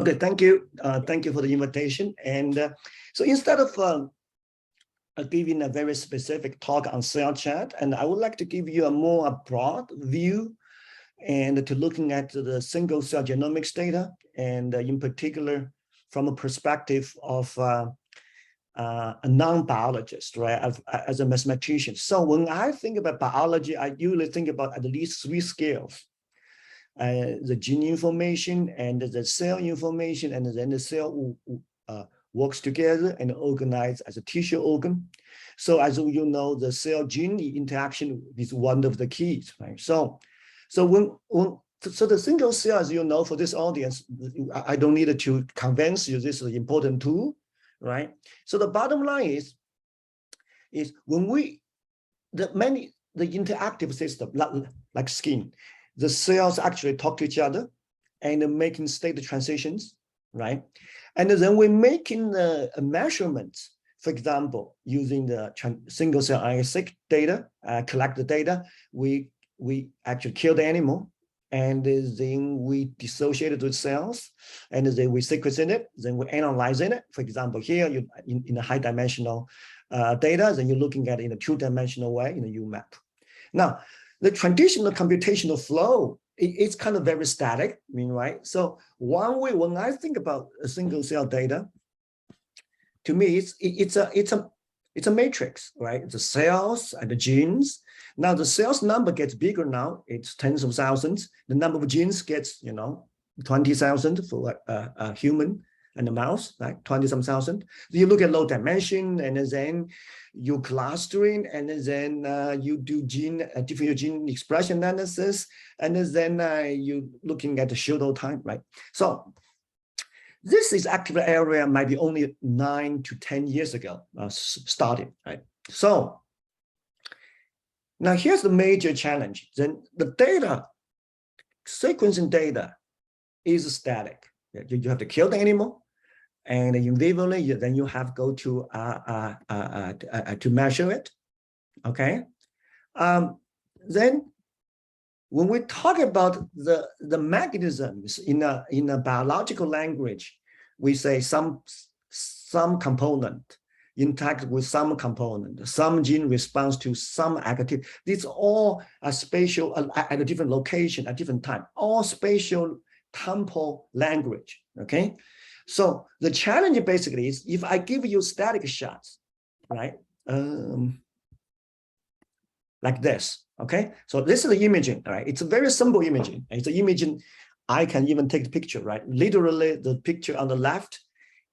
Okay, thank you. Thank you for the invitation. And so instead of giving a very specific talk on CellChat, and I would like to give you a more broad view and to looking at the single cell genomics data, and in particular from a perspective of a non-biologist, right, as a mathematician. So when I think about biology, I usually think about at least 3 scales. The gene information and the cell information, and then the cell works together and organize as a tissue organ. So as you know, the cell-gene interaction is one of the keys, right? So the single cell, as you know, for this audience, I don't need to convince you this is an important tool, right? So the bottom line is when the interactive system, like skin, the cells actually talk to each other and making state transitions, right? And then we're making the measurements, for example, using the single cell RNA-seq data, collect the data, we actually kill the animal, and then we dissociate it with cells, and then we sequence it, then we analyze it. For example, here you in a high dimensional data, then you're looking at it in a 2-dimensional way in a UMAP. Now, the traditional computational flow, it's kind of very static, right? So one way, when I think about a single cell data, to me, it's a matrix, right? The cells and the genes. Now the cells number gets bigger now, it's tens of thousands. The number of genes gets, 20,000 for a human and a mouse, like 20-some thousand. You look at low dimension, and then you clustering, and then you do different gene expression analysis, and then you looking at the shadow time, right? So this is active area might be only 9 to 10 years ago started, right? So now here's the major challenge. Then the data, sequencing data is static. You have to kill the animal, and in vivo, then you have to go to measure it. Okay. Then when we talk about the mechanisms in a biological language, we say some component interact with some component, some gene responds to some activity. These all are spatial at a different location at different time, all spatial temporal language. Okay. So the challenge basically is if I give you static shots, right? Like this, okay? So this is the imaging, right? It's a very simple imaging. It's an imaging, I can even take the picture, right? Literally, the picture on the left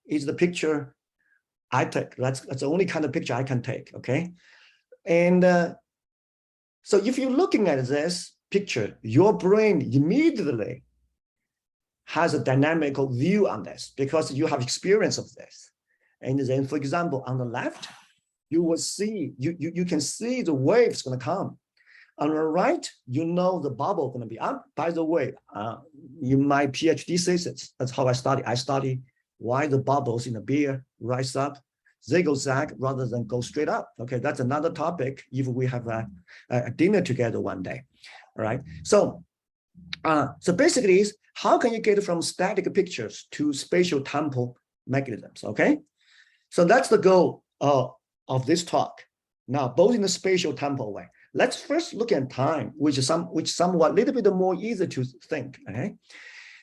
is the picture I take. That's the only kind of picture I can take, okay? And so if you're looking at this picture, your brain immediately has a dynamical view on this because you have experience of this. And then, for example, on the left, you will see, you can see the waves going to come. On the right, you know the bubble going to be up. By the way, in my PhD thesis, that's how I study. I study why the bubbles in the beer rise up, zigzag rather than go straight up. Okay, that's another topic if we have a dinner together one day. All right. So basically, is how can you get from static pictures to spatial temporal mechanisms? Okay, so that's the goal of this talk. Now, both in the spatial temporal way. Let's first look at time, which is somewhat a little bit more easy to think. Okay,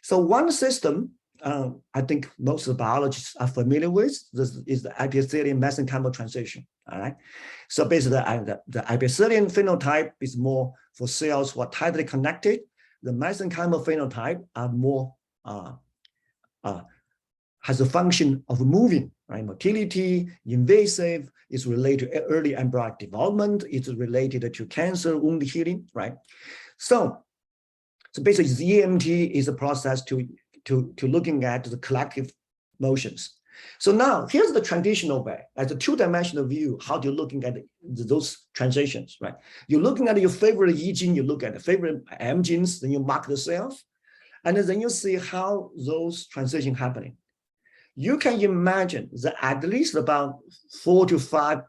so one system I think most of the biologists are familiar with this is the epithelium mesenchymal transition. All right, so basically the epithelium phenotype is more for cells who are tightly connected. The mesenchymal phenotype are more has a function of moving, right? Motility, invasive, is related to early embryonic development, it's related to cancer, wound healing, right? So basically the EMT is a process to looking at the collective motions. So now here's the traditional way, as a 2-dimensional view, how you're looking at those transitions, right? You're looking at your favorite E gene, you look at the favorite M genes, then you mark the cells, and then you see how those transitions happening. You can imagine that at least about 4 to 5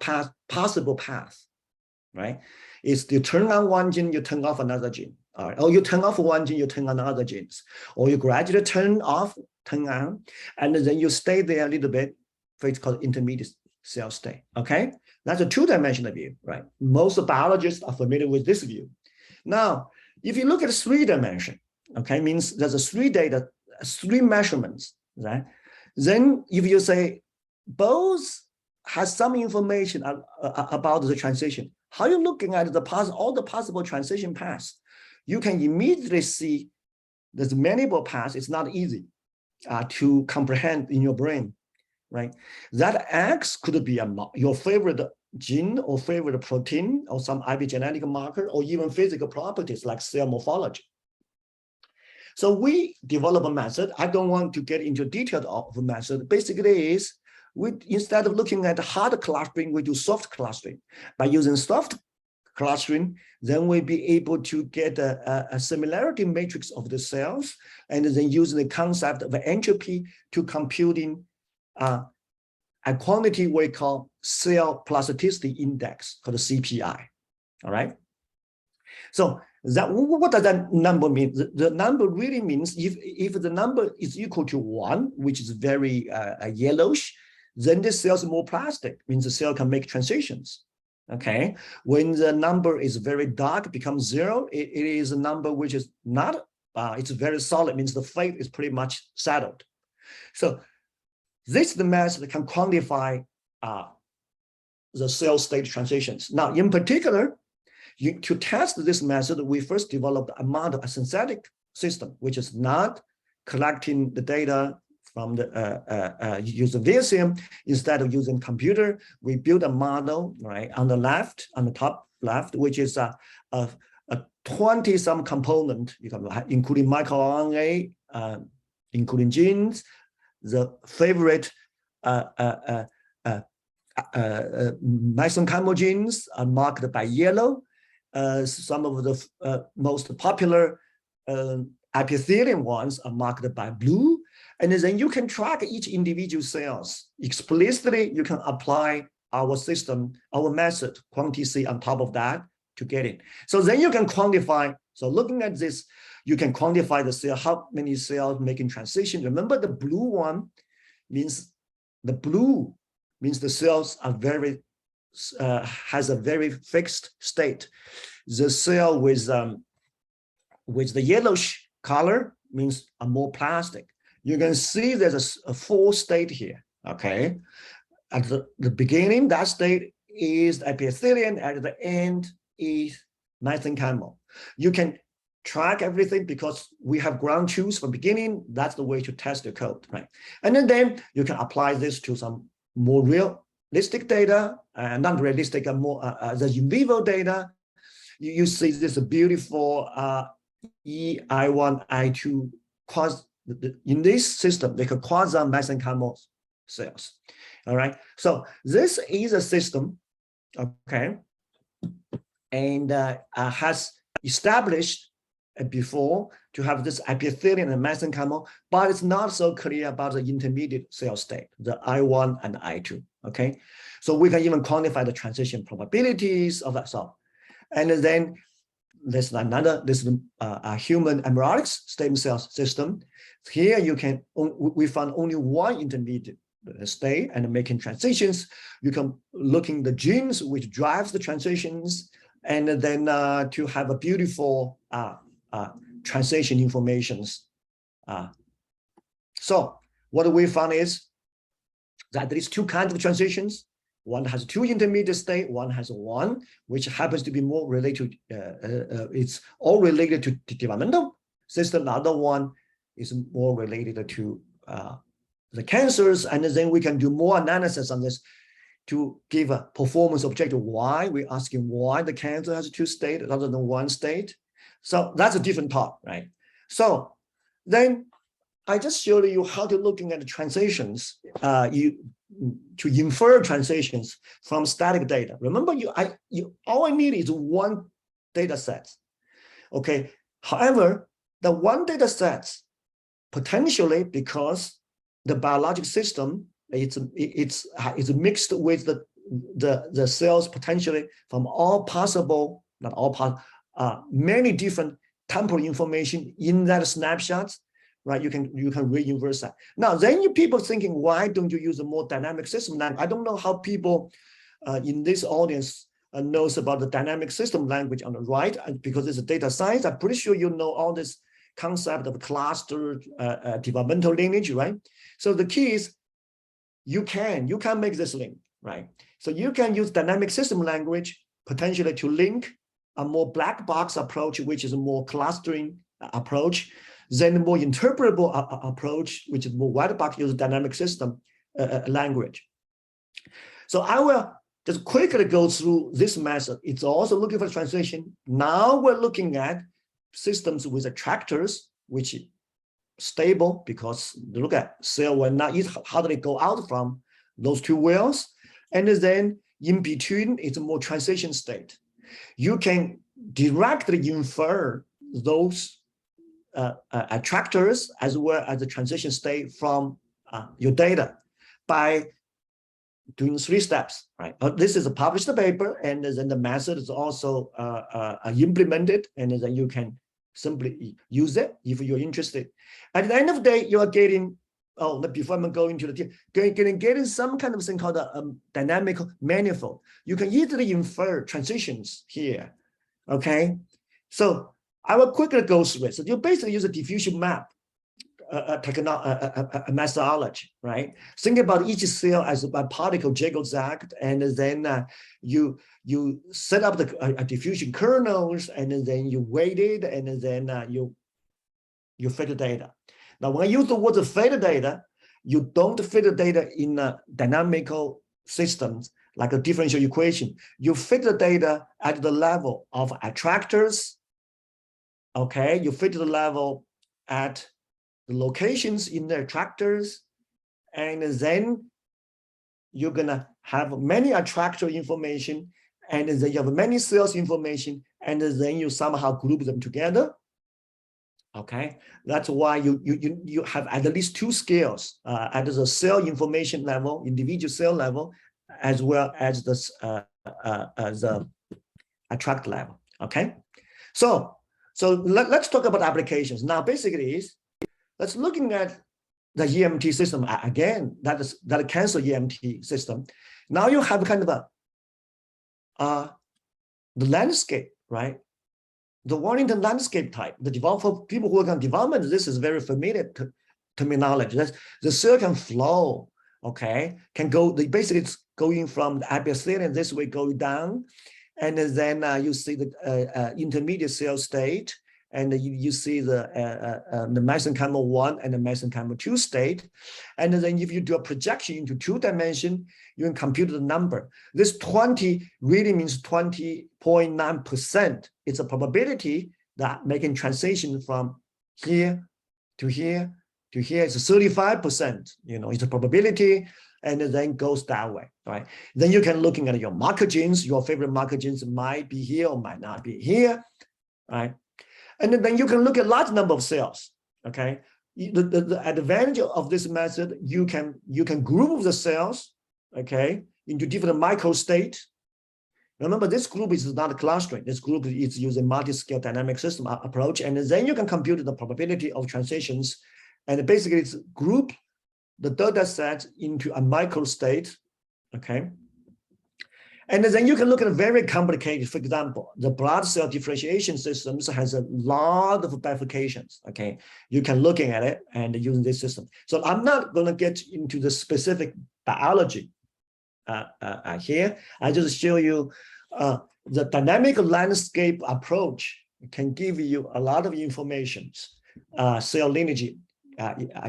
possible paths, right? Is you turn on one gene, you turn off another gene. Or you turn off one gene, you turn on other genes. Or you gradually turn off turn on, and then you stay there a little bit, for it's called intermediate cell state, okay? That's a two-dimensional view, right? Most biologists are familiar with this view. Now, if you look at 3-dimension, okay, means there's three measurements, right? Then if you say both has some information about the transition, how you looking at all the possible transition paths, you can immediately see there's many paths. It's not easy to comprehend in your brain, right? That X could be your favorite gene or favorite protein or some epigenetic marker or even physical properties like cell morphology. So we develop a method. I don't want to get into detail of the method. Basically is instead of looking at hard clustering, we do soft clustering. By using soft clustering, then we'll be able to get a similarity matrix of the cells, and then using the concept of entropy to computing a quantity we call cell plasticity index, called CPI. All right. So what does that number mean? The number really means if the number is equal to 1, which is very yellowish, then the cell is more plastic, means the cell can make transitions. Okay, when the number is very dark, becomes 0, it is a number which is not, it's very solid, means the fate is pretty much settled. So the method can quantify the cell state transitions. Now, in particular, to test this method, we first developed a synthetic system, which is not collecting the data from the using VSM. Instead of using computer, we build a model, right, on the top left, which is a 20-some component, including microRNA, including genes. The favorite mesenchymal genes are marked by yellow. Some of the most popular epithelium ones are marked by blue. And then you can track each individual cells. Explicitly, you can apply our system, our method, quantiC on top of that to get it. So then you can quantify. So looking at this, you can quantify the cell, how many cells making transition. Remember, the blue one means the cells are very has a very fixed state. The cell with the yellowish color means a more plastic. You can see there's a full state here, okay? At the beginning, that state is epithelium. At the end is mesenchymal. You can track everything because we have ground truth from beginning. That's the way to test the code, right? And then you can apply this to some more realistic data, not realistic, more the in vivo data. You see this beautiful I1, I2 in this system, they call quasi-mesenchymal cells. All right. So this is a system, okay, and has established before to have this epithelium and mesenchymal, but it's not so clear about the intermediate cell state, the I1 and I2. Okay. So we can even quantify the transition probabilities of that cell. And then this is a human embryonic stem cell system. Here we found only one intermediate state and making transitions. You can look in the genes which drives the transitions, and then to have a beautiful transition informations. So what we found is that there is two kinds of transitions. One has two intermediate state, one has one, which happens to be more related to, it's all related to developmental system. The other one is more related to the cancers. And then we can do more analysis on this to give a performance objective. Why? We're asking why the cancer has two states rather than one state. So that's a different talk, right? So then I just showed you how to looking at the transitions, to infer transitions from static data. Remember, all I need is one data set. Okay. However, the one data set potentially, because the biologic system it's mixed with the cells potentially from all possible, not all many different temporal information in that snapshot. right? You can re-inverse that. Now, then people thinking, why don't you use a more dynamic system language? I don't know how people in this audience knows about the dynamic system language on the right, because it's a data science. I'm pretty sure you know all this concept of cluster developmental lineage, right? So the key is you can make this link, right? So you can use dynamic system language potentially to link a more black box approach, which is a more clustering approach, then a more interpretable approach, which is more white box, use dynamic system language. So I will just quickly go through this method. It's also looking for translation. Now we're looking at systems with attractors, which stable, because look at cell will not eat, how do they go out from those two wheels? And then in between, it's a more transition state. You can directly infer those attractors as well as the transition state from your data by doing 3 steps, right? This is a published paper, and then the method is also implemented, and then you can simply use it if you're interested. At the end of the day, you are getting, before I'm going to the getting some kind of thing called a dynamic manifold. You can easily infer transitions here, okay? So I will quickly go through it. So you basically use a diffusion map a methodology, right? Think about each cell as a particle zigzag, and then you set up the diffusion kernels, and then you weight it, and then you fit the data. Now, when I use the word fit data, you don't fit the data in a dynamical systems like a differential equation. You fit the data at the level of attractors, okay? You fit the level at the locations in the attractors, and then you're gonna have many attractor information, and then you have many cells information, and then you somehow group them together. Okay, that's why you have at least 2 scales at the cell information level, individual cell level, as well as the attract level. Okay, so let's talk about applications now. Basically, let's looking at the EMT system again. That cancel EMT system. Now you have kind of the landscape, right? The Warrington landscape type. For people who work on development, this is very familiar terminology. That's the cell can flow, okay? Can go. Basically, it's going from the epithelium this way, going down, and then you see the intermediate cell state. And you see the mesenchymal 1 and the mesenchymal 2 state. And then if you do a projection into 2 dimension, you can compute the number. This 20 really means 20.9%. It's a probability that making transition from here to here to here is 35%. You know, it's a probability, and then goes that way, right? Then you can looking at your marker genes. Your favorite marker genes might be here or might not be here, right? And then you can look at large number of cells, okay? The advantage of this method, you can group the cells, okay, into different micro states. Remember, this group is not clustering. This group is using multi-scale dynamic system approach, and then you can compute the probability of transitions, and basically it's group the data set into a micro state, okay? And then you can look at a very complicated, for example, the blood cell differentiation systems has a lot of bifurcations, okay? You can look at it and using this system. So I'm not gonna get into the specific biology here. I just show you the dynamic landscape approach can give you a lot of information, cell lineage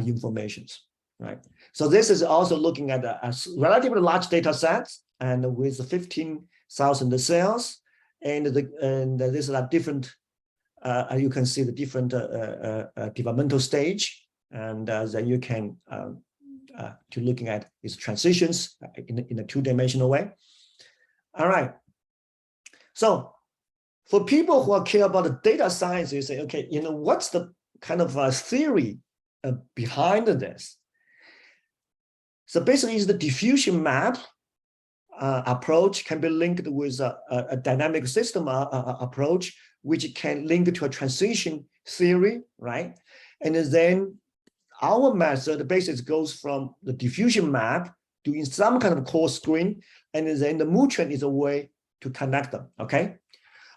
informations, right? So this is also looking at a relatively large data sets, and with 15,000 cells, and this is a different. You can see the different developmental stage, and then you can to looking at its transitions in a 2-dimensional way. All right. So for people who care about the data science, you say, okay, you know, what's the kind of theory behind this? So basically, it's the diffusion map approach can be linked with a dynamic system approach, which can link to a transition theory, right? And then our method basically goes from the diffusion map, doing some kind of core screen, and then the mood trend is a way to connect them, okay?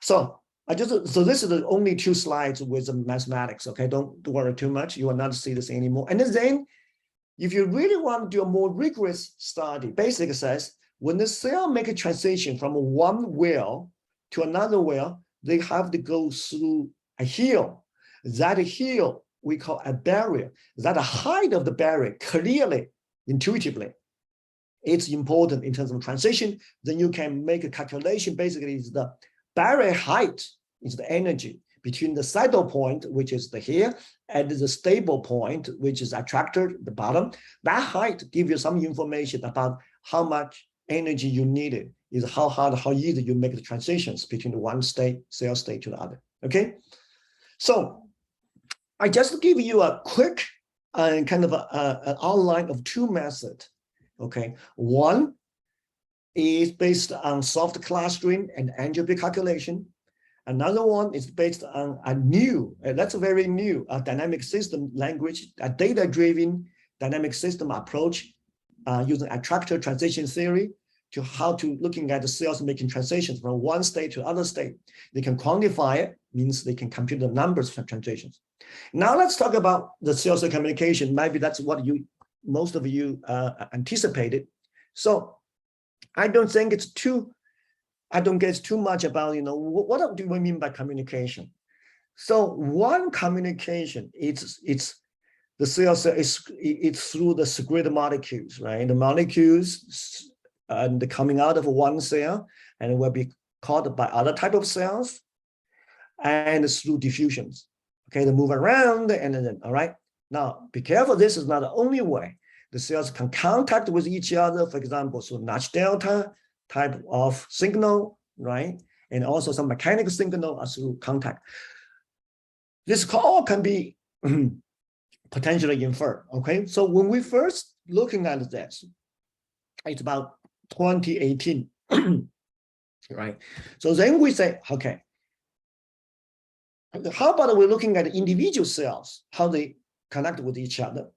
So this is the only 2 slides with the mathematics, okay? Don't worry too much, you will not see this anymore. And then if you really want to do a more rigorous study, basically says, when the cell make a transition from one well to another well, they have to go through a hill. That hill we call a barrier. That height of the barrier clearly, intuitively, it's important in terms of transition. Then you can make a calculation. Basically, is the barrier height is the energy between the saddle point, which is the here, and the stable point, which is attractor, the bottom. That height gives you some information about how much energy you needed, is how hard, how easy you make the transitions between the one state, cell state to the other, okay? So I just give you a quick kind of an outline of 2 methods, okay? One is based on soft clustering and entropy calculation. Another one is based on a new, that's a very new dynamic system language, a data-driven dynamic system approach using attractor transition theory to how to looking at the cells making transitions from one state to other state. They can quantify it, means they can compute the numbers for transitions. Now let's talk about the cell-cell communication. Maybe that's what most of you anticipated. So I don't think it's too, I don't guess too much about, what do we mean by communication? So one communication, it's the cell it's through the secret molecules, right? The molecules and coming out of one cell and will be caught by other type of cells and through diffusions. Okay, they move around and then, all right. Now, be careful, this is not the only way. The cells can contact with each other, for example, so Notch delta type of signal, right? And also some mechanical signal through contact. This all can be potentially inferred, okay? So when we first looking at this, it's about 2018, right? So then we say, okay, how about we're looking at individual cells, how they connect with each other?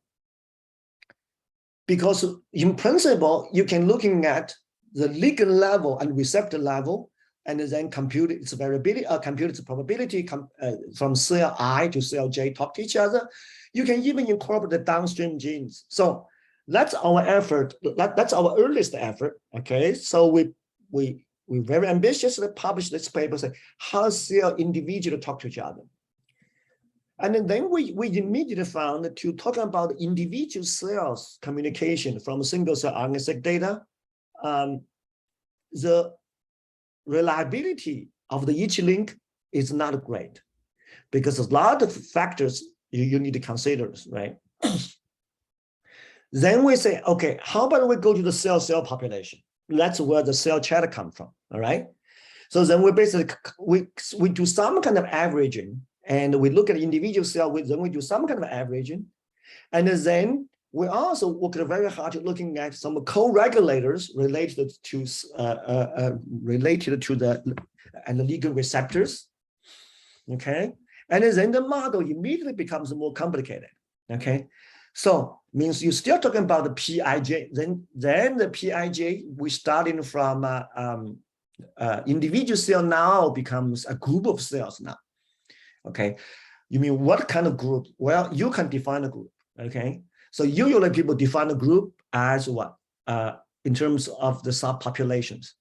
Because in principle, you can looking at the ligand level and receptor level, and then compute its variability, compute its probability from cell I to cell J talk to each other. You can even incorporate the downstream genes. So that's our effort. That's our earliest effort. Okay, so we very ambitiously published this paper saying how cell individually talk to each other. And then we immediately found to talk about individual cells communication from single cell RNA-seq data, the reliability of the each link is not great because there's a lot of factors you need to consider, right? Then we say, okay, how about we go to the cell population? That's where the CellChat come from, all right? So then we basically, we do some kind of averaging and we look at individual cell, then we do some kind of averaging. And then we also worked very hard at looking at some co-regulators related to the ligand receptors, okay? And then the model immediately becomes more complicated, okay? So means you're still talking about the PIJ, then the PIJ, we starting from individual cell now becomes a group of cells now, okay? You mean what kind of group? Well, you can define a group, okay? So usually people define a group as what? In terms of the subpopulations.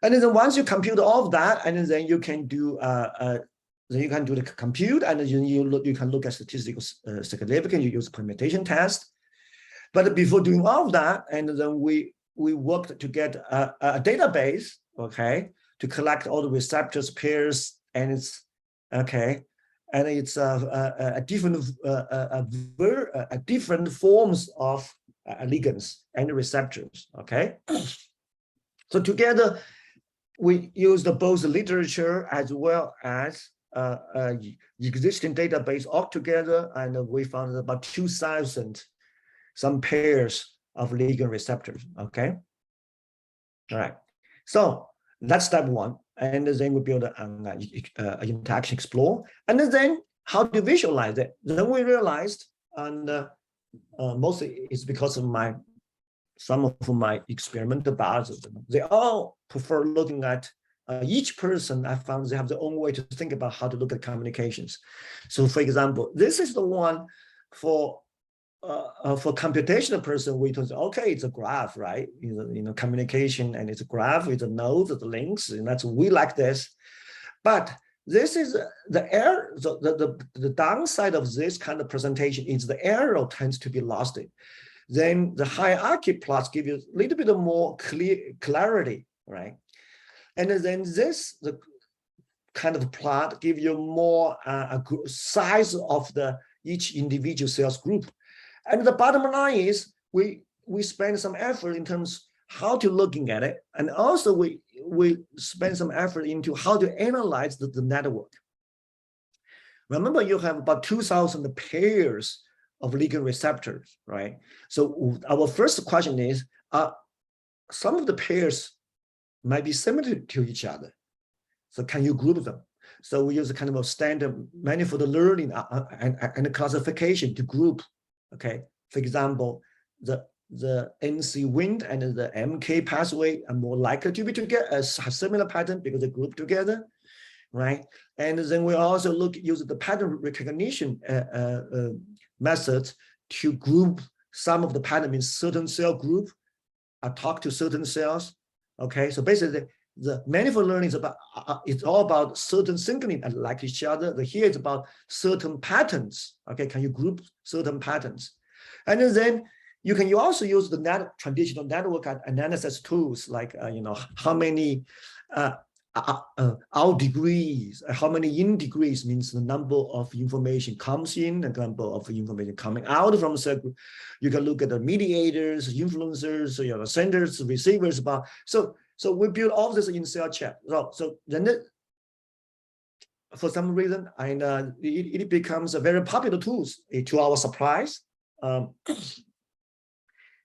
And then once you compute all of that, and then you can do the compute, and then you can look at statistical significance. You use permutation test. But before doing all of that, and then we worked to get a database, okay, to collect all the receptors pairs, and it's okay. And it's different forms of ligands and receptors. Okay, so together we used both literature as well as existing database all together, and we found about 2,000 some pairs of ligand receptors. Okay, all right. So that's step one. And then we build an interaction explorer. And then how to visualize it? Then we realized and mostly it's because of some of my experimental biology. They all prefer looking at each person. I found they have their own way to think about how to look at communications. So, for example, this is the one for computational person. We can say, okay, it's a graph, right? Communication, and it's a graph with the nodes, the links, and we like this. But this is the downside of this kind of presentation is the arrow tends to be lost. Then the hierarchy plots give you a little bit more clarity, right? And then the kind of plot give you more size of each individual cells group. And the bottom line is we spend some effort in terms how to looking at it, and also we spend some effort into how to analyze the network. Remember, you have about 2,000 pairs of ligand receptors, right? So our first question is, some of the pairs might be similar to each other. So can you group them? So we use a kind of a standard manifold learning and classification to group. Okay, for example, the NC wind and the MK pathway are more likely to be together, a similar pattern because they group together, right? And then we also use the pattern recognition methods to group some of the pattern in certain cell group, talk to certain cells. Okay, so basically the manifold learning is about it's all about certain synchrony and like each other. Here it's about certain patterns. Okay, can you group certain patterns? And then you also use the traditional network analysis tools like how many out degrees, how many in degrees means the number of information comes in, the number of information coming out from the cell group. You can look at the mediators, influencers, senders, receivers. So we build all this in CellChat. So then for some reason, it becomes a very popular tool to our surprise.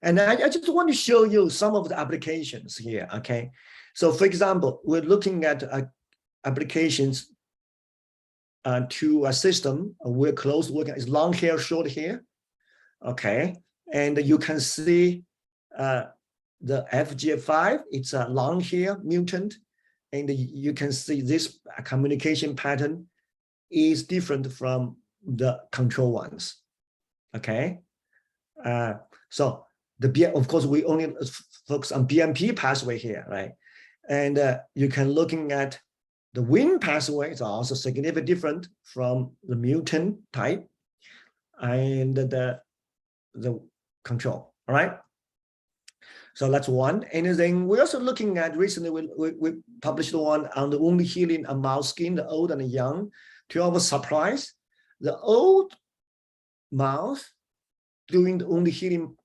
And I just want to show you some of the applications here, okay? So for example, we're looking at applications to a system. We're close working, it's long hair, short hair, okay? And you can see the FGF5, it's a long hair mutant. And you can see this communication pattern is different from the control ones, okay? So of course, we only focus on BMP pathway here, right? And you can looking at the Win pathway is also significantly different from the mutant type and the control, all right? So that's one. And then we're also looking at recently, we published one on the wound healing on mouse skin, the old and the young. To our surprise, the old mouse doing the wound healing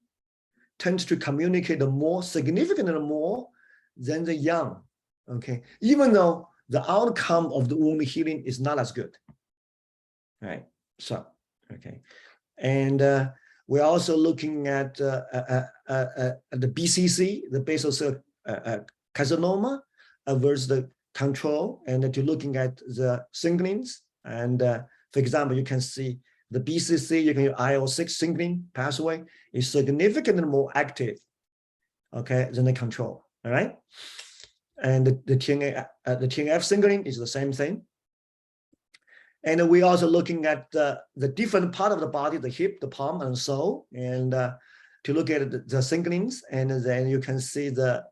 tends to communicate more significantly more than the young, okay? Even though the outcome of the wound healing is not as good, right? So, okay. And we're also looking at the BCC, the basal cell carcinoma versus the control, and to looking at the signalings. And for example, you can see the BCC, you can use IL-6 signaling pathway is significantly more active, okay, than the control, all right? And the TNF signaling is the same thing. And we're also looking at the different part of the body, the hip, the palm, and so, and to look at the signalings, and then you can see the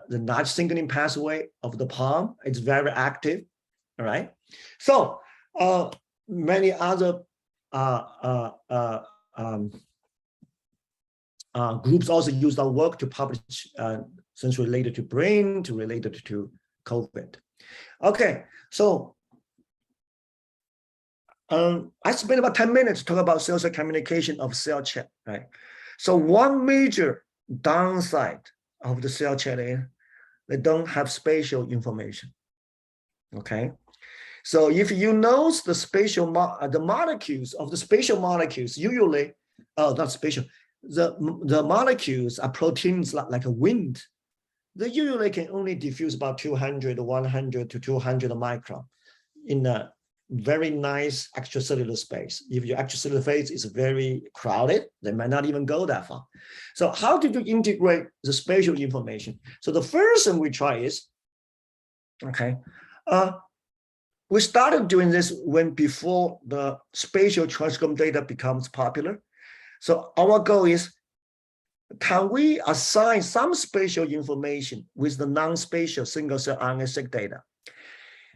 notch signaling pathway of the palm. It's very active, all right? So many other groups also use our work to publish things related to brain, related to COVID. Okay, so I spent about 10 minutes to talk about cell-cell communication of CellChat, right? So one major downside of the CellChat is they don't have spatial information, okay? So if you know the spatial, the molecules of the spatial molecules, usually, not spatial, the molecules are proteins like a wind. They usually can only diffuse about 200, 100 to 200 micron in very nice extracellular space. If your extracellular space is very crowded, they might not even go that far. So how did you integrate the spatial information? So the first thing we try is, okay, we started doing this before the spatial transcriptome data becomes popular. So our goal is, can we assign some spatial information with the non-spatial single-cell RNA-seq data?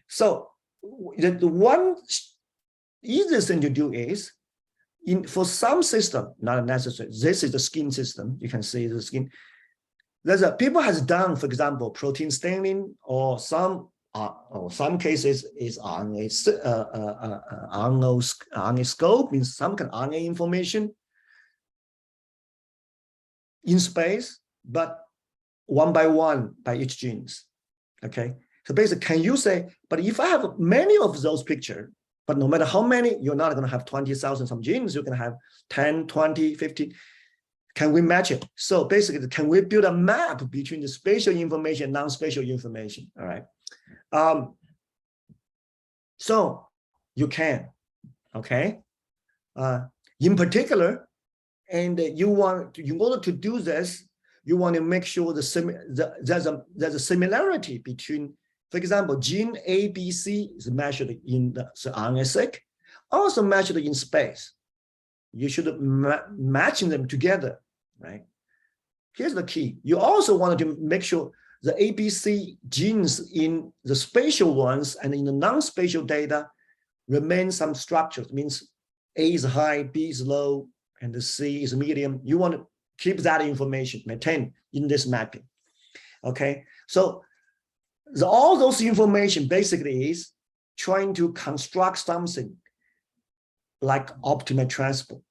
So the one easiest thing to do is, for some system, not necessary, this is the skin system, you can see the skin. People has done, for example, protein staining, or some cases is RNA scope, means some kind of RNA information in space, but one by one by each genes. Okay, so basically, can you say, but if I have many of those pictures, but no matter how many, you're not going to have 20,000 some genes, you're going to have 10, 20, 50. Can we match it? So basically, can we build a map between the spatial information and non-spatial information? All right. So you can, okay. In particular, and in order to do this, you want to make sure there's a similarity between, for example, gene A, B, C is measured in the RNA-seq, also measured in space. You should matching them together, right? Here's the key. You also want to make sure the ABC genes in the spatial ones and in the non-spatial data remain some structures. It means A is high, B is low, and the C is medium. You want to keep that information maintained in this mapping. Okay, so all those information basically is trying to construct something like optimal transport.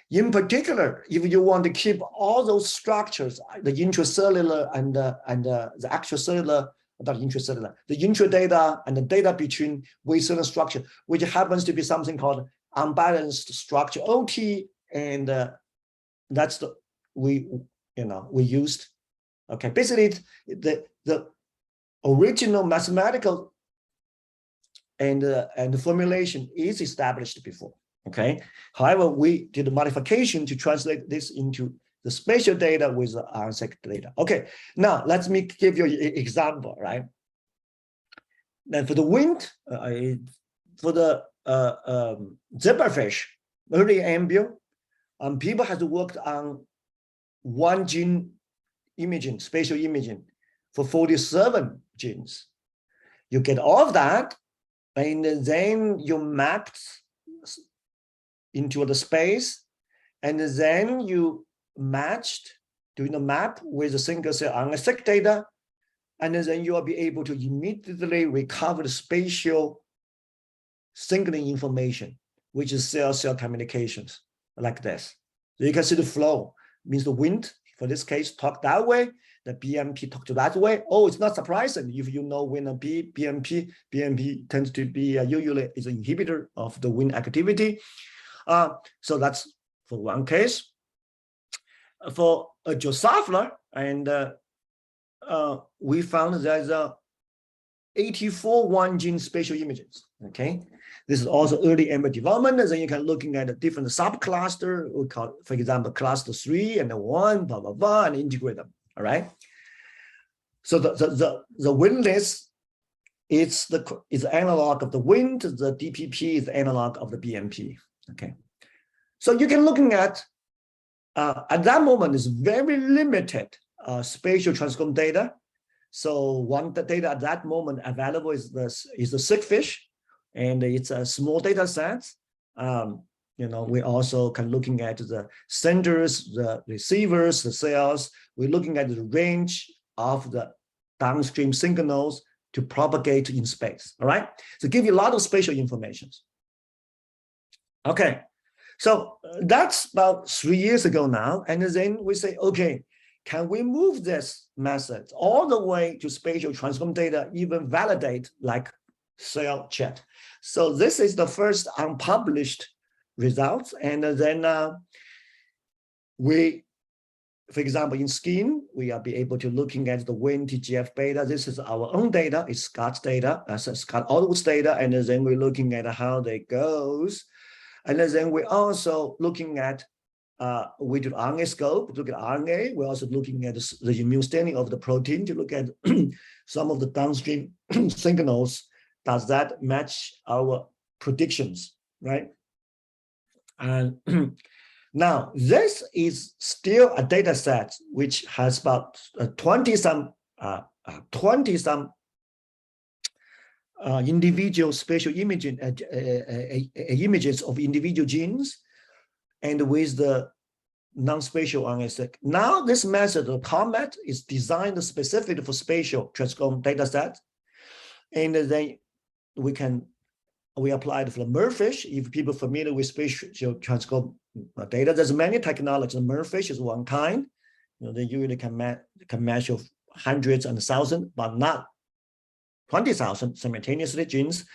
In particular, if you want to keep all those structures, the intracellular and the extracellular, not intracellular, the intradata and the data between with certain structure, which happens to be something called unbalanced structure OT, and that's the we used. Okay, basically the original mathematical and the formulation is established before. Okay, however, we did a modification to translate this into the spatial data with the RNA-seq data. Okay, now let me give you an example, right? Then for the wind, for the zebrafish, early embryo, people have worked on one gene imaging, spatial imaging for 47 genes. You get all of that, and then you mapped into the space, and then you matched, doing the map with a single cell RNA-seq data, and then you will be able to immediately recover the spatial signaling information, which is cell-cell communications, like this. So you can see the flow, means the wind, for this case, talk that way, the BMP talk to that way. Oh, it's not surprising if you know when a BMP tends to be usually is an inhibitor of the wind activity. So that's for one case. For a Drosophila, and we found there's 84 one gene spatial images. Okay, this is also early embryo development. And then you can looking at a different subcluster. We call, for example, cluster 3 and 1, blah blah blah, and integrate them. All right. So the wind list is analog of the wind. The DPP is analog of the BMP. Okay, so you can looking at that moment is very limited spatial transcriptome data. So the data at that moment available is the sick fish, and it's a small data set. We also can looking at the senders, the receivers, the cells. We're looking at the range of the downstream signals to propagate in space. All right, so give you a lot of spatial information. Okay, so that's about 3 years ago now. And then we say, okay, can we move this method all the way to spatial transcriptome data, even validate like CellChat? So this is the first unpublished results. And then we For example, in skin, we are be able to looking at the Wnt TGF beta. This is our own data. It's Scott's data, Scott Otto's data, and then we're looking at how they goes. And then we're also looking at we do RNA scope, look at RNA. We're also looking at the immune staining of the protein to look at some of the downstream signals. Does that match our predictions, right? And now this is still a data set which has about 20 some individual spatial imaging images of individual genes, and with the non-spatial RNA. Now this method, the COMET, is designed specifically for spatial transcriptome data set, and then we applied for the MERFISH. If people are familiar with spatial transcriptome data, there's many technologies. MERFISH is one kind. They usually can measure hundreds and thousands, but not 20,000 simultaneously genes.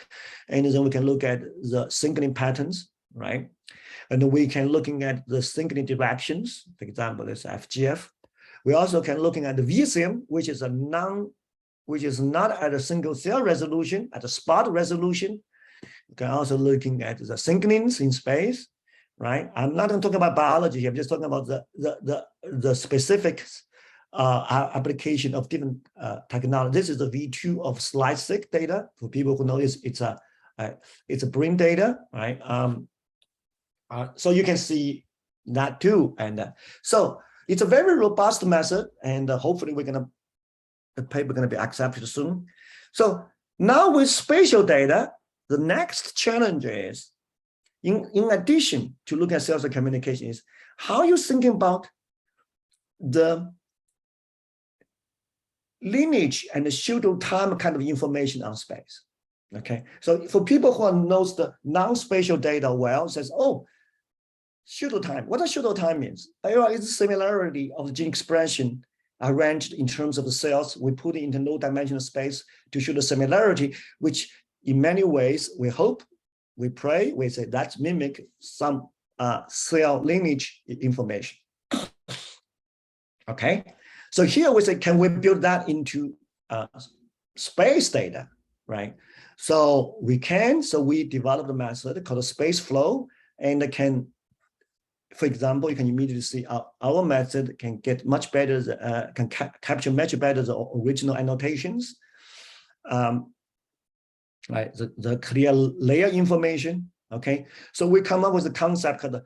And then we can look at the signaling patterns, right? And then we can looking at the signaling directions. For example, this FGF. We also can looking at the VCM, which is not at a single cell resolution, at a spot resolution. You can also looking at the signalings in space, right? I'm not talking about biology here. I'm just talking about the specific application of different technology. This is the V2 of slide-seq data. For people who know this, it's a brain data, right? So you can see that too. And so it's a very robust method, and hopefully the paper gonna be accepted soon. So now with spatial data, the next challenge is, in addition to looking at cellular communication, is how you thinking about the lineage and the pseudo time kind of information on space. Okay, so for people who knows the non-spatial data well, says, oh, pseudo time. What does pseudo time means? It's the similarity of the gene expression arranged in terms of the cells. We put it into low-dimensional space to show the similarity, which in many ways, we hope, we pray, we say that mimic some cell lineage information. Okay, so here we say, can we build that into space data, right? So we can, so we developed a method called space flow, and it can, for example, you can immediately see our method can get much better, can capture much better the original annotations. Right, the clear layer information. Okay, so we come up with a concept called,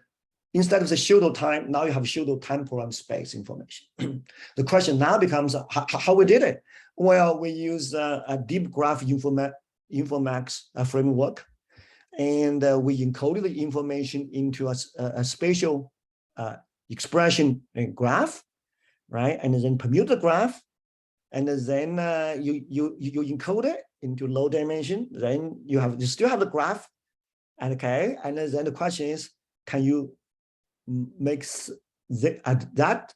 instead of the pseudo time, now you have pseudo temporal and space information. The question now becomes how we did it. Well, we use a deep graph informatics framework, and we encoded the information into a spatial expression graph, right? And then permute the graph, and then you encode it into low dimension. Then you still have the graph, okay? And then the question is, can you make that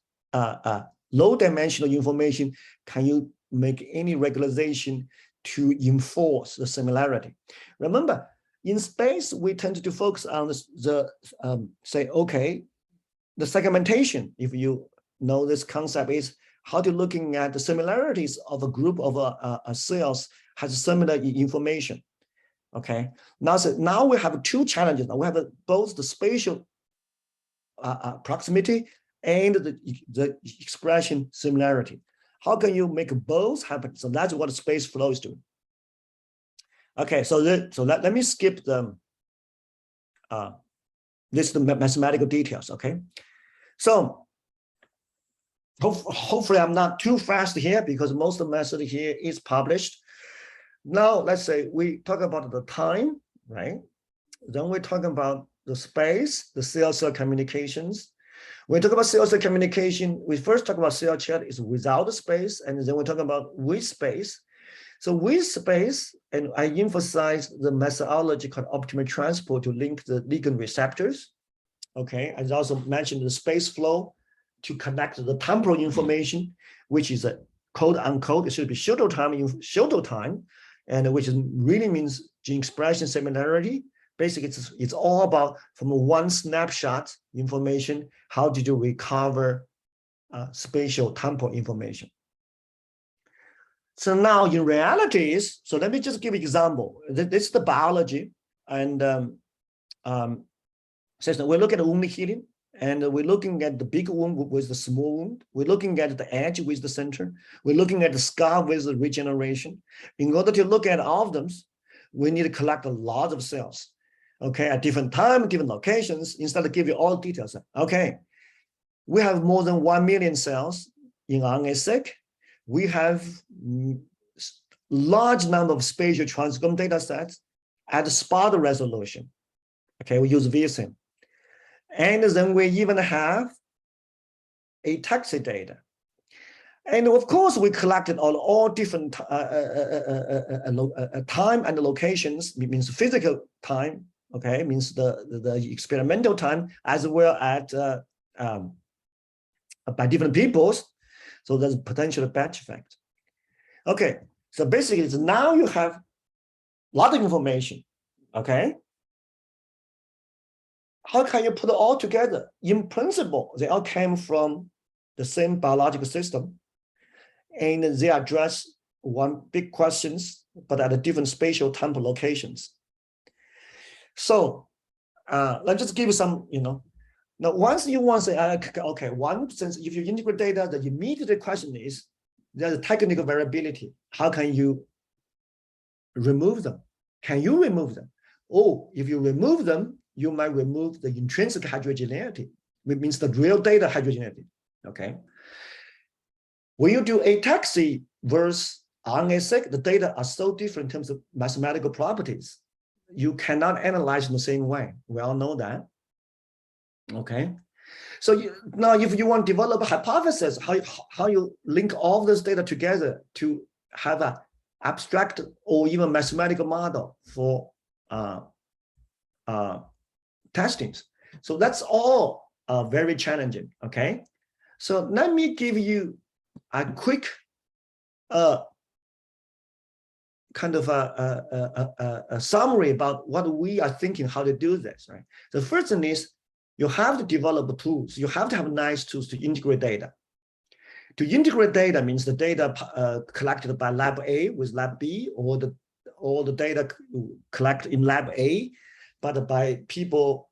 low dimensional information? Can you make any regularization to enforce the similarity? Remember, in space we tend to focus on say, okay, the segmentation. If you know this concept, is how to looking at the similarities of a group of cells has similar information. Okay, now we have two challenges. Now we have both the spatial proximity and the expression similarity. How can you make both happen? So that's what space flow is doing. Okay, so let me skip the the mathematical details. Okay, so hopefully I'm not too fast here, because most of the method here is published. Now let's say we talk about the time, right? Then we talk about the space, the cell-cell communications. When we talk about cell-cell communication, we first talk about CellChat is without the space, and then we talk about with space. So with space, and I emphasize the methodology called optimal transport to link the ligand receptors. Okay, I also mentioned the space flow to connect the temporal information, which is a quote unquote, it should be pseudo time, and which really means gene expression similarity. Basically, it's all about from one snapshot information, how did you recover spatial temporal information. So now in realities, so let me just give an example. This is the biology, and says that we're looking at wound healing, and we're looking at the big wound with the small wound. We're looking at the edge with the center. We're looking at the scar with the regeneration. In order to look at all of them, we need to collect a lot of cells, okay, at different time, different locations, instead of giving all details. Okay, we have more than 1 million cells in RNA-seq. We have large number of spatial transcriptome data sets at spot resolution. Okay, we use VSIM. And then we even have a taxi data. And of course, we collected all different time and locations, it means physical time, okay, means the experimental time, as well as by different peoples. So there's potential batch effect. Okay, so basically now you have a lot of information, okay? How can you put it all together? In principle, they all came from the same biological system, and they address one big questions, but at a different spatial temporal locations. So let's just give you some, now once you want to say, okay, one sense, if you integrate data, the immediate question is, there's a technical variability. How can you remove them? Can you remove them? Oh, if you remove them, you might remove the intrinsic heterogeneity, which means the real data heterogeneity, okay? When you do a taxi versus RNA-seq, the data are so different in terms of mathematical properties. You cannot analyze in the same way. We all know that, okay? So now if you want to develop a hypothesis, how you link all this data together to have an abstract or even mathematical model for testings. So that's all very challenging, okay? So let me give you a quick kind of a summary about what we are thinking how to do this, right? The first thing is you have to develop tools. You have to have nice tools to integrate data. To integrate data means the data collected by lab A with lab B, or the data collected in lab A, but by people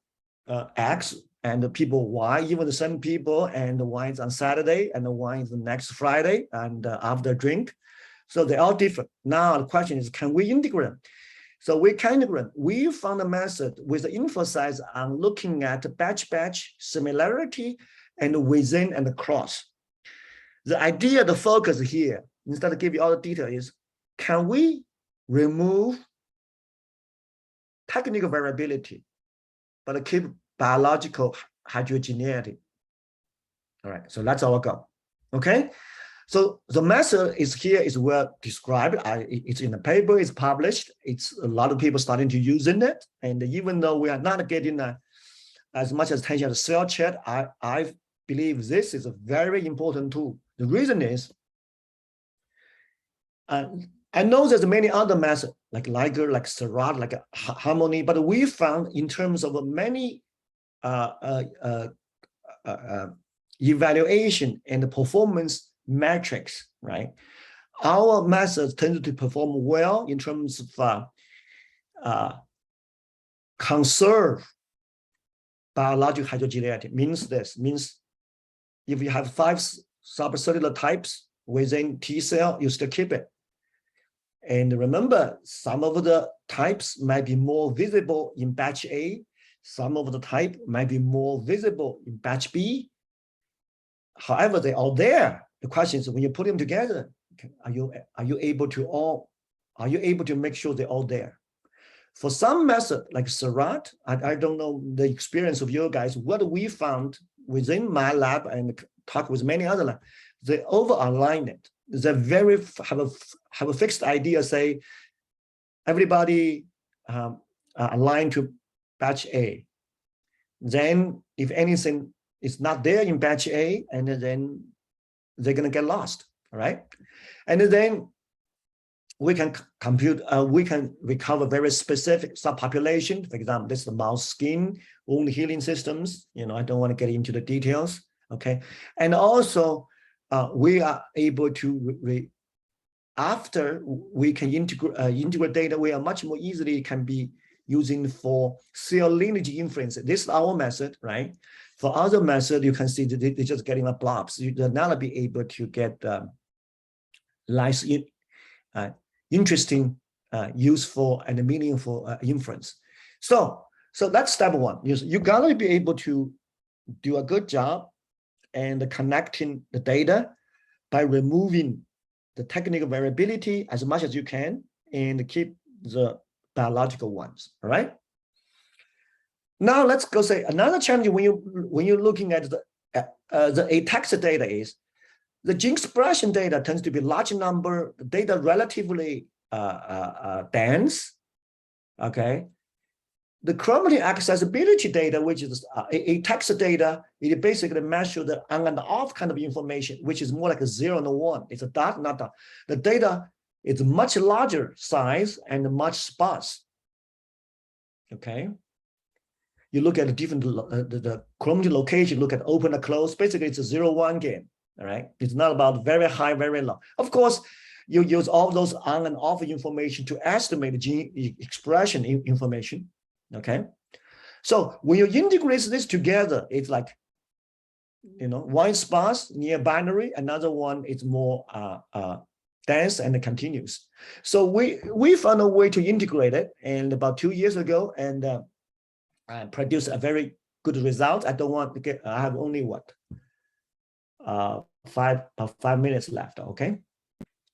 X and people Y, even the same people, and the one is on Saturday and the one is the next Friday and after drink. So they're all different. Now the question is, can we integrate them? So we can integrate. We found a method with the emphasis on looking at batch similarity and within and across. The idea, the focus here, instead of giving you all the detail, is can we remove technical variability, but keep biological heterogeneity? All right, so that's our goal, okay? So the method is here is well described. It's in the paper, it's published. It's a lot of people starting to using it. And even though we are not getting as much attention as CellChat, I believe this is a very important tool. The reason is, I know there's many other methods like Liger, like Seurat, like Harmony, but we found in terms of many evaluation and performance metrics, right? Our methods tend to perform well in terms of conserve biological heterogeneity. Means if you have 5 subcellular types within T cell, you still keep it. And remember, some of the types might be more visible in batch A, some of the type might be more visible in batch B. However, they're all there. The question is, when you put them together, are you able to make sure they're all there? For some method like Seurat, I don't know the experience of you guys. What we found within my lab and talk with many other labs, they over-align it. They have a fixed idea. Say everybody aligned to batch A. Then, if anything is not there in batch A, and then they're going to get lost, all right? And then we can compute, we can recover very specific subpopulation. For example, this is the mouse skin wound healing systems. I don't want to get into the details. Okay, and also we are able to after we can integrate data, we are much more easily can be using for cell lineage inference. This is our method, right? For other method, you can see that they're just getting a blobs. You will not be able to get nice, interesting, useful, and meaningful inference. So that's step one. You gotta be able to do a good job and connecting the data by removing the technical variability as much as you can and keep the biological ones. All right. Now let's go say another challenge when you're looking at the ATAX data is the gene expression data tends to be large number, data relatively dense. Okay. The chromatin accessibility data, which is ATAX data, it basically measures the on and off kind of information, which is more like a 0 and a 1. It's a dot, not dot. The data is much larger size and much sparse. Okay. You look at the different the chromatin location, look at open and close. Basically, it's a 0-1 game. All right. It's not about very high, very low. Of course, you use all those on and off information to estimate the gene expression information. Okay, so when you integrate this together, it's like, one is sparse, near binary, another one is more dense and continuous. So we found a way to integrate it, and about 2 years ago, and produced a very good result. I don't want to get. I have only about 5 minutes left. Okay,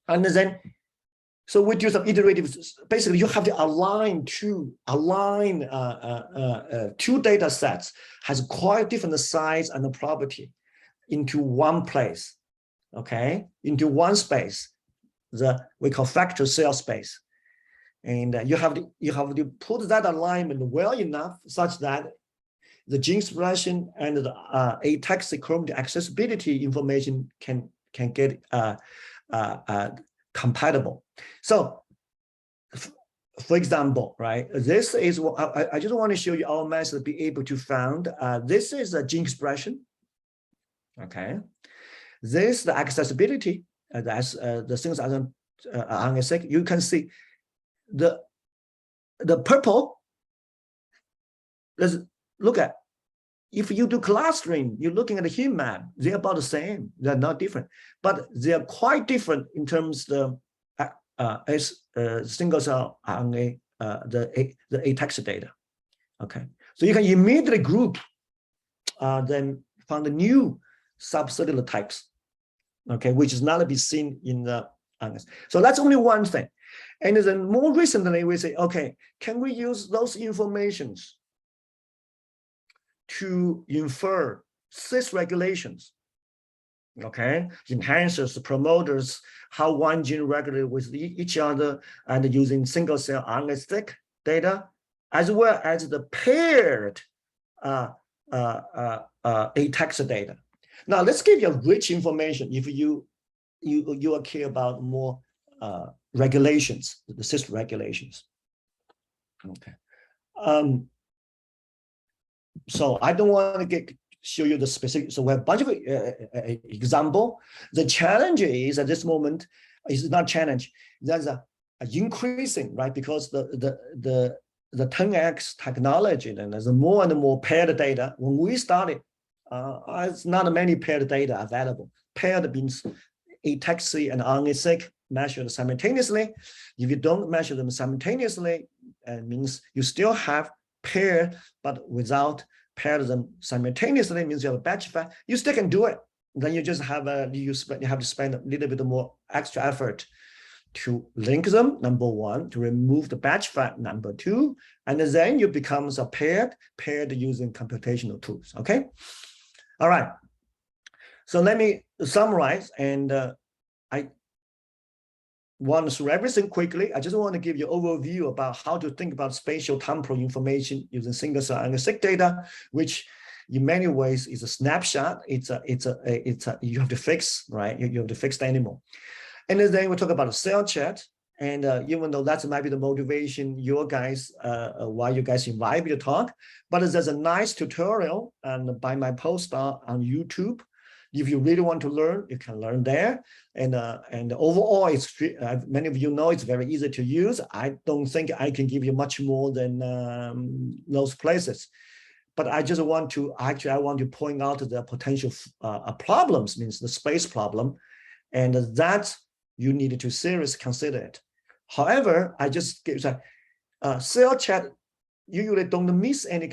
and then. So we do some iterative. Basically, you have to align two data sets has quite different size and property into one place. Okay, into one space. We call factor cell space, and you have to put that alignment well enough such that the gene expression and the ATAX chromatin accessibility information can get compatible. So, for example, right, this is what I just want to show you our method to be able to found. This is a gene expression. Okay, this is the accessibility. That's the things on a sec. You can see the purple. Let's look at. If you do clustering, you're looking at the heat map, they're about the same. They're not different, but they're quite different in terms of single cell RNA, the ATAX data. Okay, so you can immediately group, then find the new subcellular types. Okay, which is not to be seen in the RNAs. So that's only one thing. And then more recently, we say, okay, can we use those informations to infer cis regulations, okay, enhancers, promoters, how one gene regulates with each other, and using single cell RNA-seq data, as well as the paired ATAX data. Now let's give you a rich information if you care about more regulations, the cis regulations. Okay. So I don't want to show you the specific. So we have a bunch of example. The challenge is at this moment is not challenge. There's a increasing, right? Because the 10x technology, and there's more and more paired data. When we started, it's not many paired data available. Paired means ATAX and RNA-seq measured simultaneously. If you don't measure them simultaneously, it means you still have paired, but without pair them simultaneously, means you have a batch file. You still can do it. Then you just have you have to spend a little bit more extra effort to link them, number one, to remove the batch file, number two, and then you become a paired using computational tools. Okay. All right. So let me summarize, and I run through everything quickly. I just want to give you an overview about how to think about spatial temporal information using single cell RNA-seq data, which in many ways is a snapshot. It's a you have to fix, right? You have to fix the animal. And then we talk about the CellChat And even though that might be the motivation, your guys, why you guys invite me to talk, but there's a nice tutorial and by my postdoc on YouTube. If you really want to learn, you can learn there. And overall, it's many of you know it's very easy to use. I don't think I can give you much more than those places. But I just want to, actually, I want to point out the potential problems, means the space problem, and that you need to seriously consider it. However, I just give CellChat, you usually don't miss any,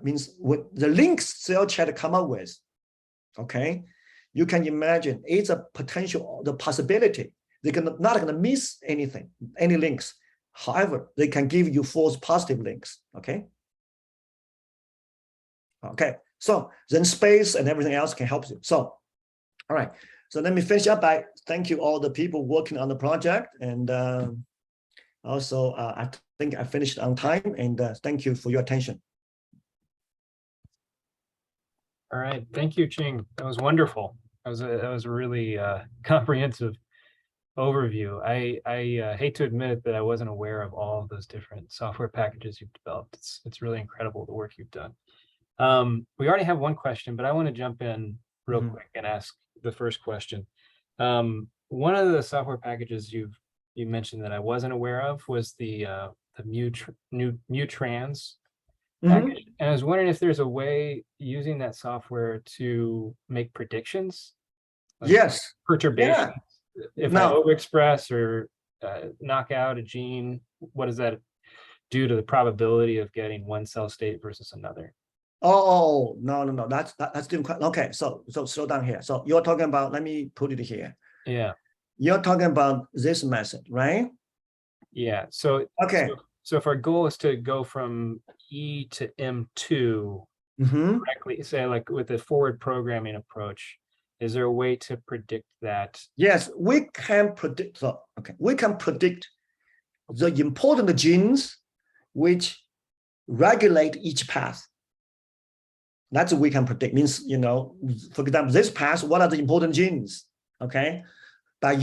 means with the links CellChat come up with, okay? You can imagine it's a potential, the possibility. They're not going to miss anything, any links. However, they can give you false positive links, okay? Okay, so then space and everything else can help you. So, all right. So let me finish up by thank you all the people working on the project. And also, I think I finished on time, and thank you for your attention. All right, thank you, Qing. That was wonderful. That was a really comprehensive overview. I hate to admit that I wasn't aware of all of those different software packages you've developed. It's really incredible the work you've done. We already have one question, but I want to jump in real quick and ask the first question. One of the software packages you mentioned that I wasn't aware of was the Mu-Trans package. And I was wondering if there's a way using that software to make predictions. Like yes. Perturbations. Yeah. If I overexpress or knock out a gene, what does that do to the probability of getting one cell state versus another? Oh, no. That's different. Okay, so slow down here. So you're talking about, let me put it here. Yeah. You're talking about this method, right? Yeah. So okay. So if our goal is to go from E to M2 correctly, say like with the forward programming approach, is there a way to predict that? Yes, we can predict. So, okay, we can predict the important genes which regulate each path. That's what we can predict. Means, you know, for example, this path, what are the important genes? Okay, by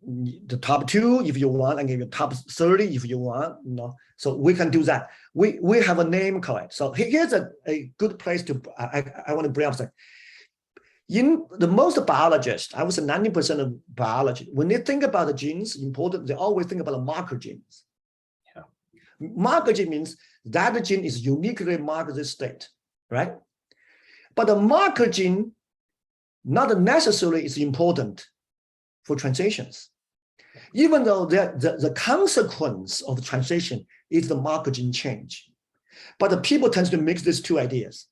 the top 2 if you want, and give you top 30 if you want, you know. So we can do that. We have a name called it. So here's a good place to I want to bring up something. In the most biologists, I would say 90% of biology, when they think about the genes important, they always think about the marker genes. Yeah. Marker gene means that the gene is uniquely marked this state, right? But the marker gene not necessarily is important for transitions, even though the consequence of transition is the marker gene change. But the people tend to mix these two ideas.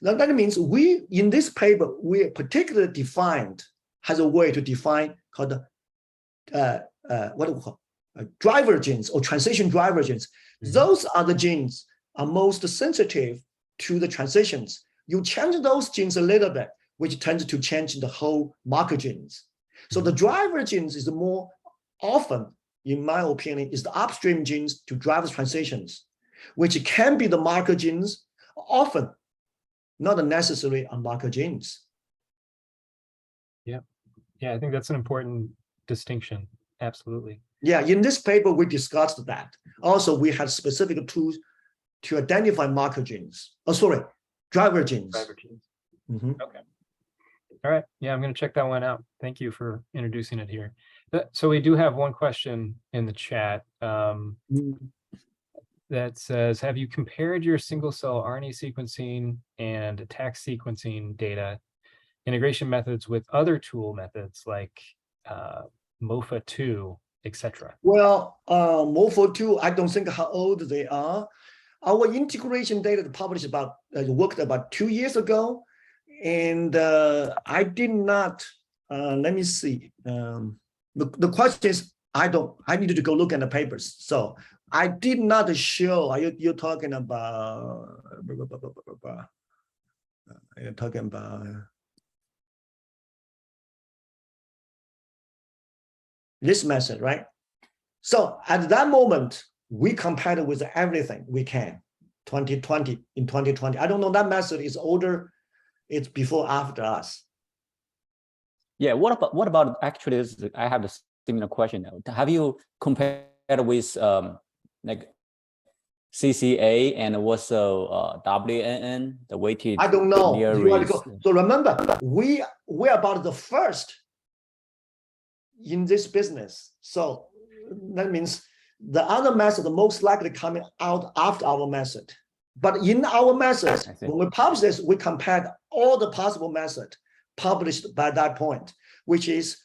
Now, that means we, in this paper, we particularly defined, has a way to define called what do we call driver genes or transition driver genes. Those are the genes are most sensitive to the transitions. You change those genes a little bit, which tends to change the whole marker genes. So the driver genes is more often, in my opinion, is the upstream genes to drive the transitions, which can be the marker genes, often not necessarily on marker genes. Yeah, I think that's an important distinction. Absolutely. Yeah, in this paper, we discussed that. Also, we had specific tools to identify marker genes. Oh, sorry, driver genes. Driver genes. Okay. All right. Yeah, I'm going to check that one out. Thank you for introducing it here. So we do have one question in the chat that says, have you compared your single cell RNA sequencing and attack sequencing data integration methods with other tool methods like MOFA2, etc.? Well, MOFA2, I don't think how old they are. Our integration data published worked about 2 years ago. And I did not, let me see. The question is, I needed to go look at the papers. So I did not show, you're talking about, this method, right? So at that moment, we compared it with everything we can, in 2020. I don't know, that method is older, it's before, after us. Yeah, what about actually, I have the similar question. Have you compared with like CCA and also WNN, the weighted I don't know. linear You want to arrays? go. So remember, we're about the first in this business. So that means the other method most likely coming out after our method. But in our method, when we publish this, we compared all the possible methods published by that point, which is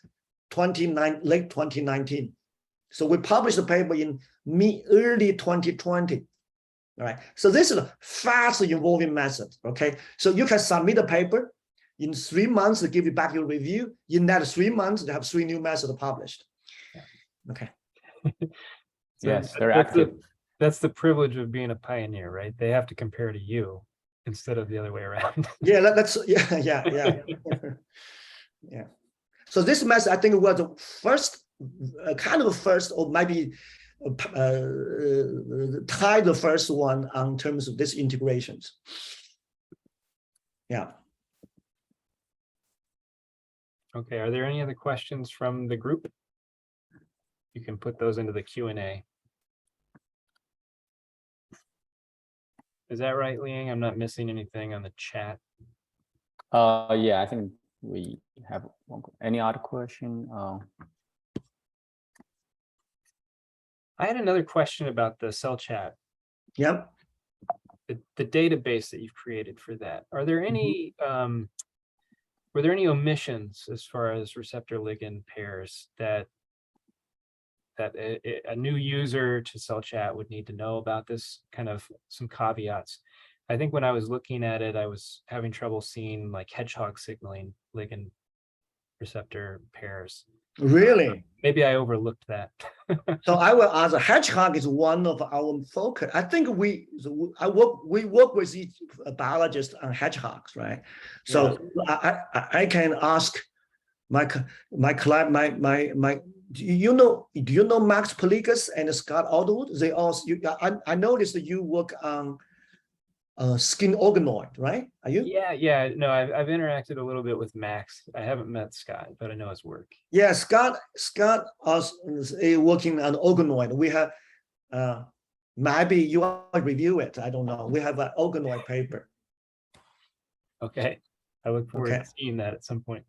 late 2019. So we published the paper in early 2020. All right. So this is a fast evolving method. Okay. So you can submit a paper in 3 months to give you back your review. In that 3 months, they have 3 new methods published. Yeah. Okay. So yes, they're active. That's the privilege of being a pioneer, right? They have to compare to you instead of the other way around. Yeah, yeah. So this method, I think, was the first, kind of first, or maybe tie the first one on terms of this integrations. Yeah. Okay, are there any other questions from the group? You can put those into the Q&A. Is that right, Liang? I'm not missing anything on the chat. Yeah, I think we have one. Any other question? I had another question about the CellChat. Yep. The database that you've created for that. Are there any were there any omissions as far as receptor ligand pairs that a new user to CellChat would need to know about? This kind of some caveats. I think when I was looking at it, I was having trouble seeing like hedgehog signaling ligand receptor pairs. Really? Maybe I overlooked that. So I will answer. Hedgehog is one of our focus. I think we work with each biologist on hedgehogs, right? So yeah. I can ask my client, do you know Max Pelikas and Scott Aldwood? They also, I noticed that you work on skin organoid, right? Are you? Yeah. No, I've interacted a little bit with Max. I haven't met Scott, but I know his work. Yeah, Scott also is working on organoid. We have maybe you want to review it. I don't know. We have an organoid paper. Okay, I look forward to seeing that at some point.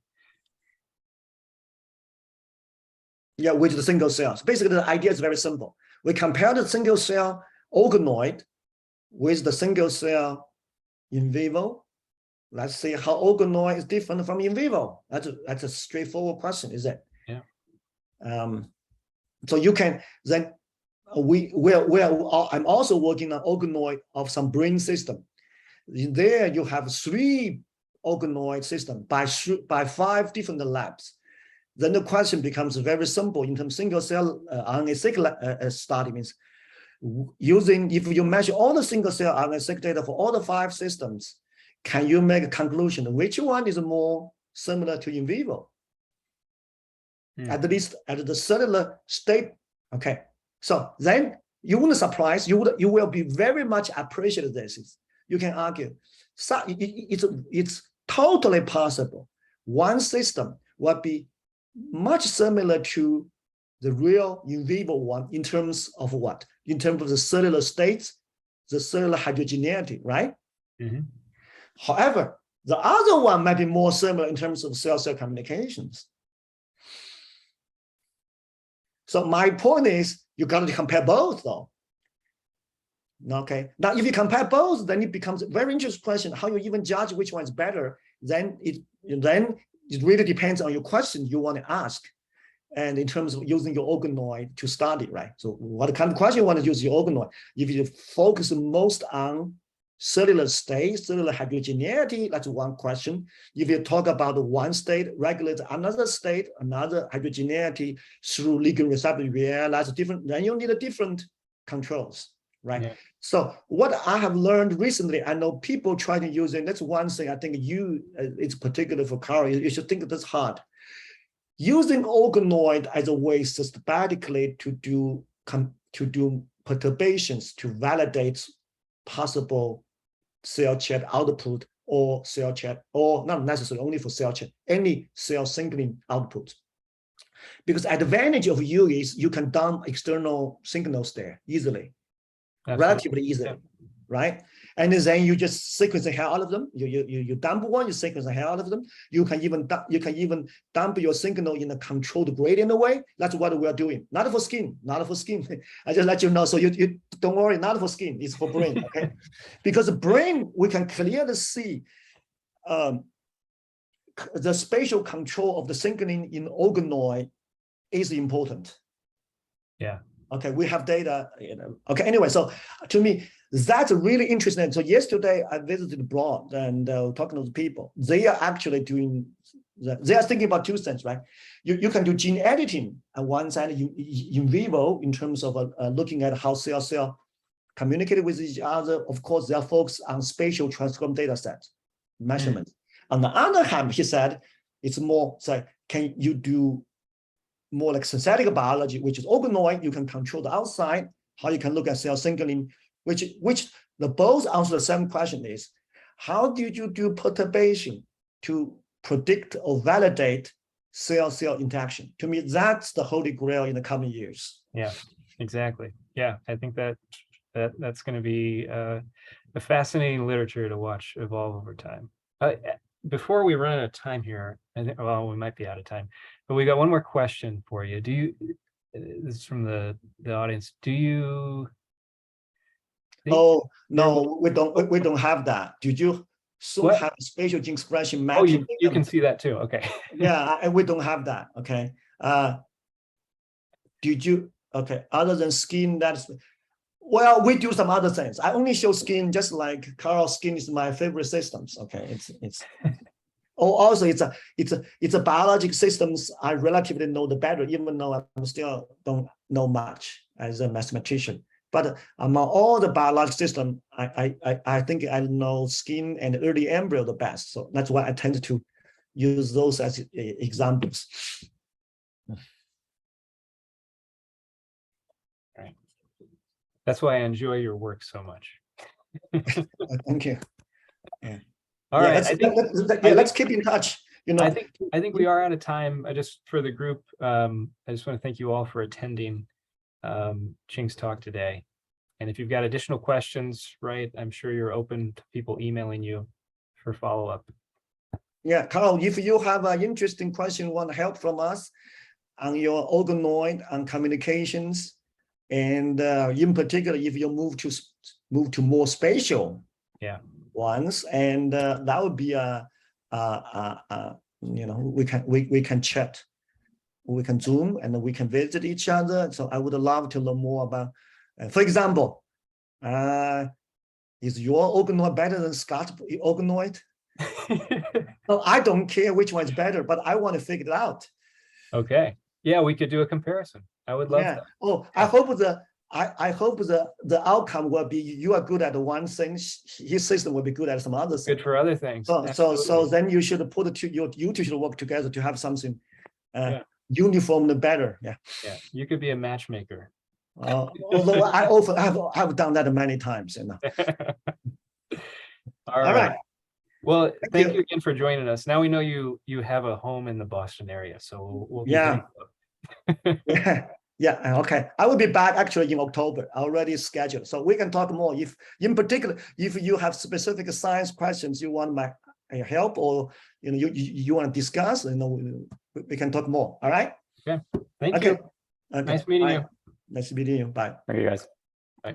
Yeah, with the single cells. Basically, the idea is very simple. We compare the single cell organoid with the single cell in vivo. Let's see how organoid is different from in vivo. That's a straightforward question, is it? Yeah. So you can then I'm also working on organoid of some brain system. There you have 3 organoid system by 5 different labs. Then the question becomes very simple in terms of single cell RNA-seq study. Means if you measure all the single cell RNA-seq data for all the 5 systems, can you make a conclusion which one is more similar to in vivo? At least at the cellular state. Okay, so then you wouldn't surprise, you will be very much appreciate this. You can argue, so it's totally possible. One system will be much similar to the real in vivo one in terms of what? In terms of the cellular states, the cellular heterogeneity, right? Mm-hmm. However, the other one might be more similar in terms of cell-cell communications. So my point is, you got to compare both, though. Okay. Now, if you compare both, then it becomes a very interesting question. How you even judge which one is better? Then it really depends on your question you want to ask, and in terms of using your organoid to study, right? So, what kind of question you want to use your organoid? If you focus most on cellular state, cellular heterogeneity, that's one question. If you talk about one state regulates another state, another heterogeneity through ligand receptor, that's different. Then you need a different controls, right? Yeah. So what I have learned recently, I know people try to use it. That's one thing I think it's particular for Carl. You should think that's hard. Using organoid as a way systematically to do perturbations to validate possible CellChat output or CellChat, or not necessarily only for CellChat, any cell signaling output. Because advantage of you is you can dump external signals there easily, relatively easily, right? And then you just sequence the hell out of them. You dump one, you sequence the hell out of them. You can even dump your signal in a controlled gradient way. That's what we are doing. Not for skin, not for skin. I just let you know. So you don't worry, not for skin. It's for brain, okay? Because the brain, we can clearly see the spatial control of the signaling in organoid is important. Yeah. Okay, we have data, Okay, anyway, so to me, that's really interesting. So yesterday I visited Broad and talking to people. They are actually doing, they are thinking about two things, right? You can do gene editing on one side in vivo in terms of looking at how cell communicate with each other. Of course, they are focused on spatial transcriptome data set measurements. On the other hand, he said, it's more, so can you do more like synthetic biology, which is organoid, you can control the outside, how you can look at cell signaling, which the both answer the same question is, how did you do perturbation to predict or validate cell-cell interaction? To me, that's the holy grail in the coming years. Yeah, exactly. Yeah, I think that's going to be a fascinating literature to watch evolve over time. Before we run out of time here, I think, well, we might be out of time, but we got one more question for you. Do you, this is from the audience, do you think— Oh, no, we don't have that. Did you soon What? have spatial gene expression Oh, mapping? you can see that too. Okay. Yeah, and we don't have that. Okay. Did you, okay, other than skin, that's, well, we do some other things. I only show skin, just like Carl's skin is my favorite systems. Okay, it's oh, also it's a biologic systems I relatively know the better, even though I still don't know much as a mathematician. But among all the biologic system, I think I know skin and early embryo the best. So that's why I tend to use those as examples. Right. That's why I enjoy your work so much. Thank you. Yeah. All right. Let's keep in touch. You know, I think we are out of time. For the group, I just want to thank you all for attending Qing's talk today. And if you've got additional questions, right, I'm sure you're open to people emailing you for follow-up. Yeah, Carl, if you have an interesting question, want help from us on your organoid and communications, and in particular, if you move to more spatial ones, and that would be you know, we can chat, we can Zoom, and we can visit each other. So I would love to learn more about, for example, is your organoid better than Scott's organoid? No, I don't care which one is better, but I want to figure it out. Okay. Yeah, we could do a comparison. I would love that. Oh, I hope the outcome will be you are good at one thing, his system will be good at some other thing. Good for other things. So then you should put it to you two should work together to have something uniformly better. Yeah. Yeah, you could be a matchmaker. Although I often have done that many times, you know. All right. Well, thank you again for joining us. Now we know you have a home in the Boston area, so we'll be yeah, okay. I will be back actually in October, already scheduled. So we can talk more. If in particular, if you have specific science questions you want my help, or you know you want to discuss, you know, we can talk more. All right. Okay. Thank you. Okay. Nice meeting you. Nice meeting you. Bye. Thank you, guys. Bye.